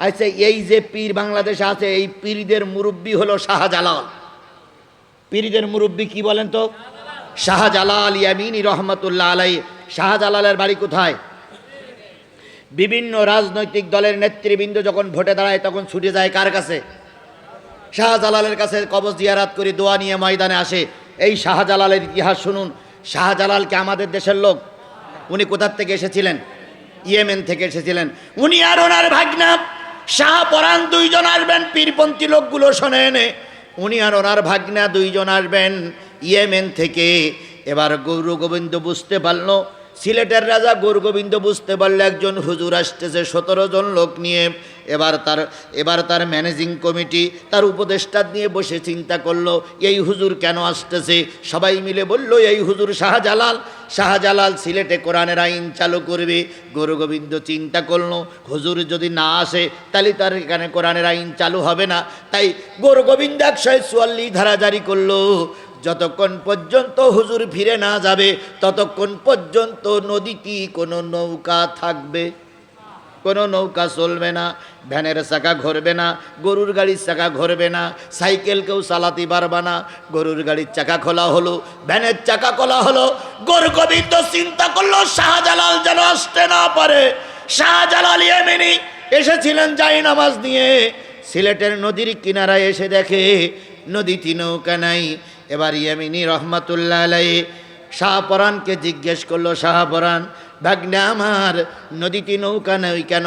আচ্ছা, এই যে পীর বাংলাদেশে আছে, এই পীরদের মুরব্বী হলো শাহজালাল। পীরদের মুরব্বী কি বলেন তো? শাহজালাল ইয়ামিনী রহমতুল্লাহ আলাইহি। শাহজালালের বাড়ি কোথায়? বিভিন্ন রাজনৈতিক দলের নেতৃবৃন্দ যখন ভোটে দাঁড়ায় তখন ছুটে যায় কার কাছে? শাহজালালের কাছে। কবর জিয়ারাত করে দোয়া নিয়ে ময়দানে আসে। এই শাহজালালের ইতিহাস শুনুন। শাহজালালকে আমাদের দেশের লোক, উনি কোথার থেকে এসেছিলেন? ইয়েমেন থেকে এসেছিলেন। উনি আর ওনার ভাগনা শাহপরাণ দুইজন আসবেন। পীরপন্থী লোকগুলো শোনেন, উনি আর ওনার ভাগনা দুইজন আসবেন ইয়েমেন থেকে। এবার গৌর গোবিন্দ বুঝতে পারল, সিলেটের রাজা গৌর গোবিন্দ বুঝতে পারল একজন হুজুর আসতেছে 17 জন লোক নিয়ে। এবার তার ম্যানেজিং কমিটি, তার উপদেষ্টা নিয়ে বসে চিন্তা করলো এই হুজুর কেন আসতেছে। সবাই মিলে বলল এই হুজুর শাহজালাল। শাহজালাল সিলেটে কোরআনের আইন চালু করবে। গৌর গোবিন্দ চিন্তা করলো হুজুর যদি না আসে তাহলে তার এখানে কোরআনের আইন চালু হবে না। তাই গৌর গোবিন্দ 144 ধারা জারি করলো, যতক্ষণ পর্যন্ত হুজুর ফিরে না যাবে ততক্ষণ পর্যন্ত নদীতে কোনো নৌকা থাকবে, কোনো নৌকা চলবে না, ভ্যানের চাকা ঘুরবে না, গরুর গাড়ির চাকা ঘুরবে না, সাইকেল কেউ চালাতে পারবে না। গরুর গাড়ির চাকা খোলা হলো, ভ্যানের চাকা খোলা হলো। গৌর গোবিন্দ চিন্তা করলো শাহজালাল যেন আসতে না পারে। শাহজালাল ইয়েমেনি এসেছিলেন জাই নামাজ নিয়ে। সিলেটের নদীর কিনারায় এসে দেখে নদীতে নৌকা নাই। এবার ইয়েমেনি রহমতুল্লাহ আলাইহি শাহপরাণকে জিজ্ঞেস করলো, শাহপরাণ ভাগ্নে আমার, নদীতে নৌকা নেই কেন?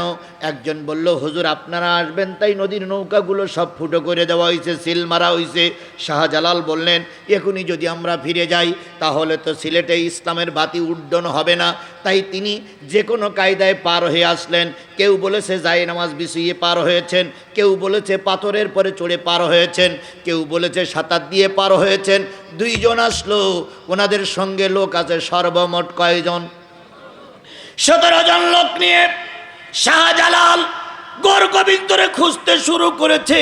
একজন বলল হুজুর আপনারা আসবেন তাই নদীর নৌকাগুলো সব ফুটো করে দেওয়া হয়েছে, সিল মারা হয়েছে। শাহজালাল বললেন এখনই যদি আমরা ফিরে যাই তাহলে তো সিলেটে ইসলামের বাতি উড্ডন হবে না। তাই তিনি যে কোনো কায়দায় পার হয়ে আসলেন। কেউ বলেছে জায়ে নামাজ বিছিয়ে পার হয়েছেন, কেউ বলেছে পাথরের পরে চড়ে পার হয়েছেন, কেউ বলেছে সাঁতার দিয়ে পার হয়েছেন। দুইজন আসলো, ওনাদের সঙ্গে লোক আছে সর্বমোট কয়জন? 17 জন লোক নিয়ে শাহজালাল গৌর গোবিন্দরে খুঁজতে শুরু করেছে।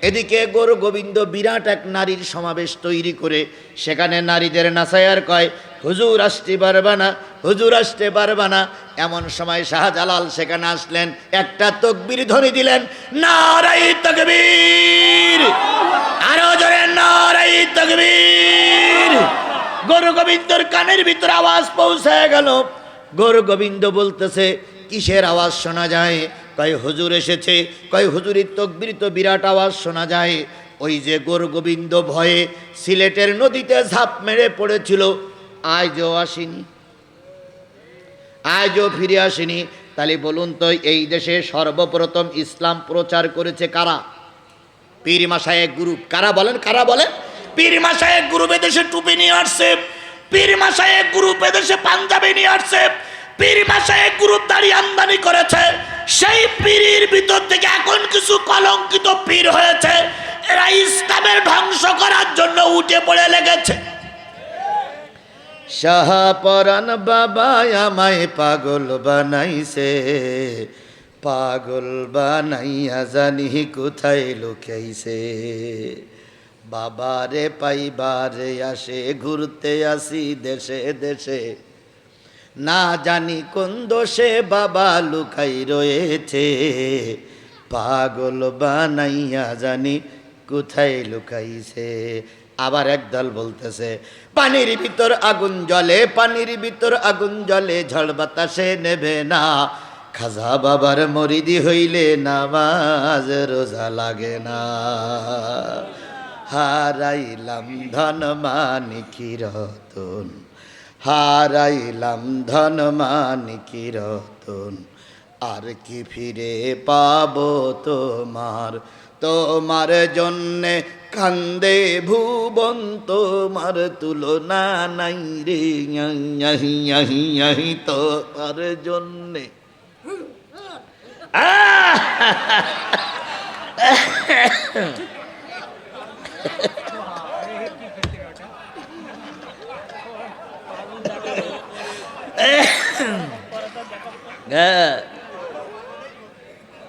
এদিকে গৌর গোবিন্দ বিরাট এক নারীর সমাবেশ তৈরি করে সেখানে নারীদের নাচায়ার কয় হুজুর আসতে পারবে না, হুজুর আসতে পারবে না। এমন সময় শাহজালাল সেখানে আসলেন, একটা তাকবীর ধ্বনি দিলেন, নারায়ে তাকবীর, আরো জোরে নারায়ে তাকবীর। গৌর গোবিন্দর কানের ভিতর আওয়াজ পৌঁছে গেল। গৌর গোবিন্দ বলতেছে কিসের আওয়াজ শোনা যায়? কয় হুজুর এসেছে। কয় হুজুরের তাকবীর তো বিরাট আওয়াজ শোনা যায়। ওই যে গৌর গোবিন্দ ভয়ে সিলেটের নদীতে ঝাঁপ মেরে পড়েছিল, আজও আসেনি, আজও ফিরে আসেনি। তাহলে বলুন তো এই দেশে সর্বপ্রথম ইসলাম প্রচার করেছে কারা? পীর মাশায়েখ গ্রুপ। কারা বলেন, কারা বলেন? পীর মাশায়েখ গ্রুপ এদেশে টুপি নিয়ে আসছে, পীর মাশায়েখ গ্রুপ এদেশে পাঞ্জাবি নিয়ে আসছে, পীর মাশায়েখ গ্রুপ দাড়ি আমদানি করেছে। সেই পীরের ভিতর থেকে এখন কিছু কলঙ্কিত পীর হয়েছে, এরা ইসলামের ধ্বংস করার জন্য উঠে পড়ে লেগেছে। শাহপরাণ বাবা আমায় পাগল বানাইছে, পাগল বানাইয়া জানি কোথায় লুকাইছে। বাবারে পাইবারে আসে, ঘুরতে আসি দেশে দেশে, না জানি কোন দোষে বাবা লুকাই রয়েছে। পাগল বানাইয়া জানি কোথায় লুকাইছে। আবার একদল বলতেছে পানির ভিতর আগুন জ্বলে, পানির ভিতর আগুন জ্বলে, ঝড় বাতাসে নেবে না। খাজা বাবার মরিদি হইলে নামাজ রোজা লাগে না। হারাইলাম ধন মানিকি রতন, হারাইলাম ধন মানিকি রতন, আর কি ফিরে পাবো তোমার, তোমার জন্যে কান্দে ভুবন, তোমার তুলনা নাই রে, তোমার জন্যে।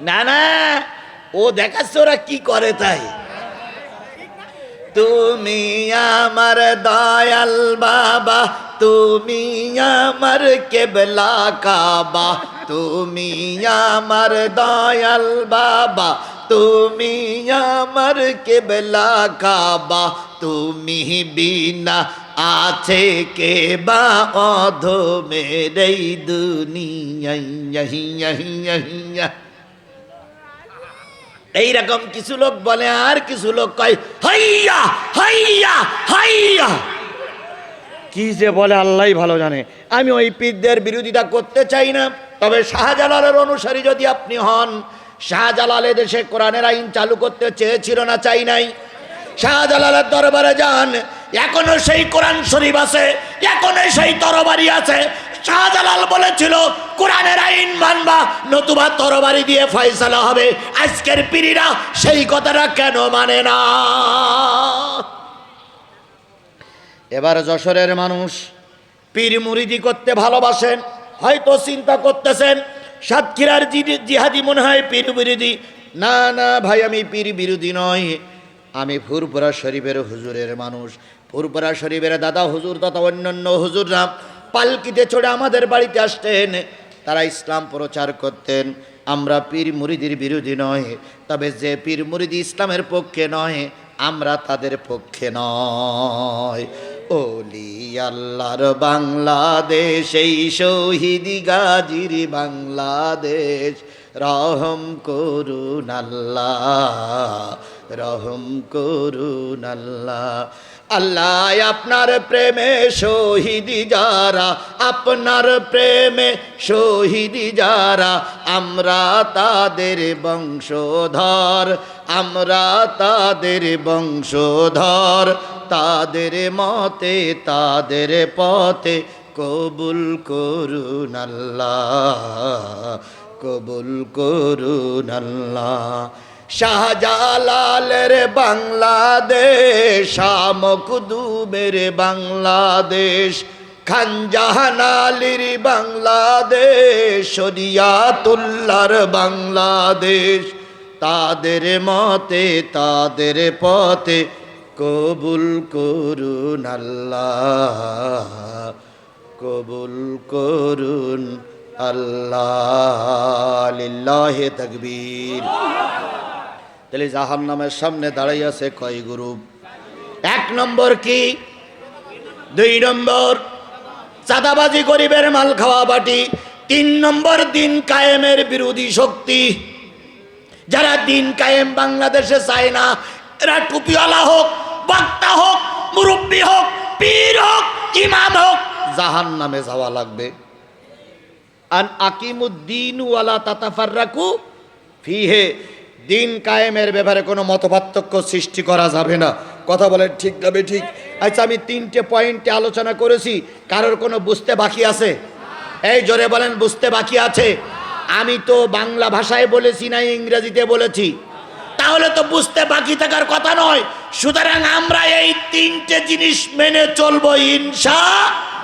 না না, ও দেখাচ্ছে ওরা কি করে তাই। তুমি আমার দয়াল বাবা, তুমি আমার কেবলা কাবা, তুমি আমার দয়াল বাবা, তুমি আমার কেবলা কাবা, তুমি বিনা আছে কে বা অধমের এই দুনিয়া। এইরকম কিছু লোক বলে, আর কিছু লোক কয় হাইয়া হাইয়া হাইয়া। কি যে বলে আল্লাহই ভালো জানে। আমি ওই পীরদের বিরোধিতা করতে চাই না, তবে শাহজালালের অনুসারী যদি আপনি হন, শাহজালাল দেশে কোরআনের আইন চালু করতে চেয়েছিল না চাই নাই? শাহজালালের দরবারে যান, এখনো সেই কোরআন শরীফ আছে, এখনো সেই তরবারি আছে। শাহজালাল বলেছিল কোরআনের আইন মানবা, নতুবা তরবারি দিয়ে ফয়সালা হবে। আজকের পীরিরা সেই কথাটা কেন মানে না? এবার যশোরের মানুষ পীর মুরিদি করতে ভালোবাসেন, হয়তো চিন্তা করতেছেন সাতক্ষীরার জিহাদি মনে হয় পীর বিরোধী। না না ভাই, আমি পীর বিরোধী নয়, আমি ফুরপুরা শরীফের হুজুরের মানুষ। ফুরপুরা শরীফের দাদা হুজুর তথা অন্যান্য হুজুররা পালকিতে চড়ে আমাদের বাড়িতে আসতেন, তারা ইসলাম প্রচার করতেন। আমরা পীর মুরিদির বিরোধী নয়, তবে যে পীর মুরিদি ইসলামের পক্ষে নয়, আমরা তাদের পক্ষে নয়। ওলি আল্লাহর বাংলাদেশ, এই শহীদি গাজীর বাংলাদেশ, রহম করুন আল্লাহ, রহম করুন আল্লাহ। আল্লাহ আপনার প্রেমে শহীদি যারা, আপনার প্রেমে শহীদি যারা, আমরা তাদের বংশধর, আমরা তাদের বংশধর। তাদের মতে তাদের পথে কবুল করুন আল্লাহ, কবুল করুন আল্লাহ। শাহজালালের বাংলাদেশ, শাহ মখদুমের বাংলাদেশ, খানজাহান আলীর বাংলাদেশ, শরিয়াতুল্লাহর বাংলাদেশ। তাদের মতে তাদের পথে কবুল করুন আল্লাহ, কবুল করুন আল্লাহ। লিল্লাহি তাকবীর। তাহলে জাহান্নামের সামনে দাঁড়াই আছে কয় গ্রুপ? 1 নম্বর কি? 2 নম্বর চাঁদাবাজি, গরিবের মাল খাওয়া বাটি। 3 নম্বর দিন কায়েমের বিরোধী শক্তি, যারা দিন কায়েম বাংলাদেশে চায় না। এরা টুপিওয়ালা হোক, বক্তা হোক, মুরব্বী হোক, পীর হোক, ইমাম হোক, জাহান্নামে যাওয়া লাগবে। আন আকিমুদ্দিন ওয়ালা তাতাফাররাকু ফিহে, দিন কায়েমের ব্যাপারে কোনো মতপার্থক্য সৃষ্টি করা যাবে না। কথা বলেন ঠিক যাবে ঠিক? আচ্ছা, আমি 3টে পয়েন্টে আলোচনা করেছি, কারোর কোনো বুঝতে বাকি আছে? এই জোরে বলেন, বুঝতে বাকি আছে? আমি তো বাংলা ভাষায় বলেছি না ইংরেজিতে বলেছি? তাহলে তো বুঝতে বাকি থাকার কথা নয়। সুতরাং আমরা এই 3টে জিনিস মেনে চলবো ইনশাআল্লাহ।